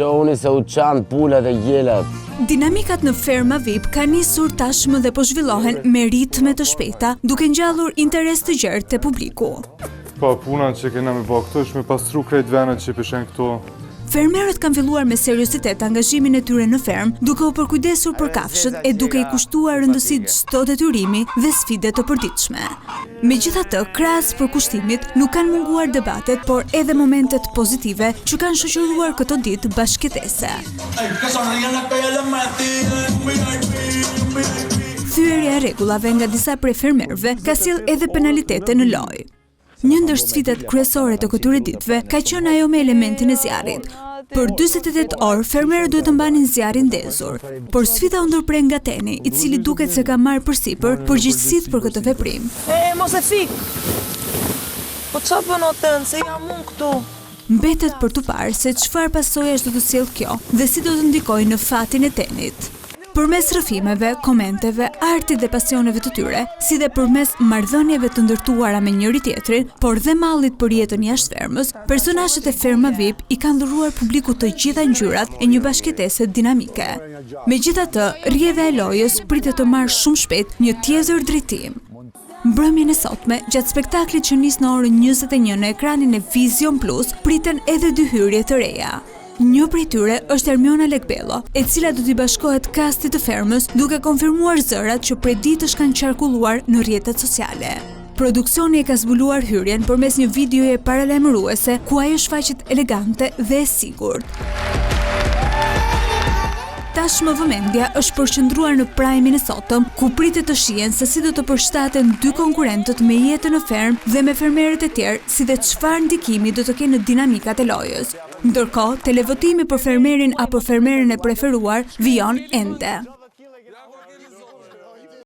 Shohuni se u çan pulat e gjelat. Dinamikat në ferma VIP ka nisur tashmë dhe po zhvillohen me ritme të shpejta, duke ngjallur interes të gjerë te publiku. Po, punat që kena me bërë këto, është me pastru krejt venet që pishen këto. Fermerët kanë filluar me seriozitet angazhimin e tyre në ferm, duke u përkujdesur për kafshët e duke i kushtuar rëndësi çdo detyrimi dhe sfide të përditshme. Megjithatë, krahas përkushtimit, nuk kanë munguar debatet, por edhe momentet pozitive që kanë shoqëruar këto ditë bashkëtese. Thyerja e rregullave nga disa prej fermerëve ka sjell edhe penalitete në lojë. Një ndër sfidat kryesore të këtyre ditëve ka qenë ajo me elementin e zjarrit. Për 48 orë, fermerët duhet të mbanin zjarrin ndezur, por sfida u ndërprer nga Teni, i cili duket se ka marrë përsipër përgjegjësitë për këtë veprim. Mos e fik! Po çfarë bën o Ten, se jam unë këtu? Mbetet për të parë se çfarë pasojash do të sjellë kjo dhe si do të ndikojë në fatin e Tenit. Përmes rrëfimeve, komenteve, artit dhe pasioneve të tyre, si dhe përmes marrëdhënieve të ndërtuara me njëri tjetrin, por dhe mallit për jetën jashtë fermës, personazhet e Ferma VIP i kanë dhuruar publikut të gjitha ngjyrat e një bashkëtese dinamike. Megjithatë, rrjedhja e lojës pritet të marrë shumë shpejt një tjetër drejtim. Mbrëmjen e sotme, gjatë spektaklit që nis në orën 21 në ekranin e Vision Plus, priten edhe dy hyrje të reja. Një prej tyre është Ermiona Lekbello, e cila do t'i bashkohet kastit të fermës, duke konfirmuar zërat që prej ditësh kanë qarkulluar në rrjetet sociale. Produksioni e ka zbuluar hyrjen përmes një videoje paralajmëruese ku ajo shfaqet elegante dhe e sigurt. Tashmë vëmendja është përqendruar në prajmin e sotëm, ku pritet të shihen se si do të përshtaten dy konkurrentët me jetën në fermë dhe me fermerët e tjerë, si dhe çfarë ndikimi do të kenë në dinamikat e lojës. Ndërkohë, televotimi për fermerin apo fermeren e preferuar vijon ende.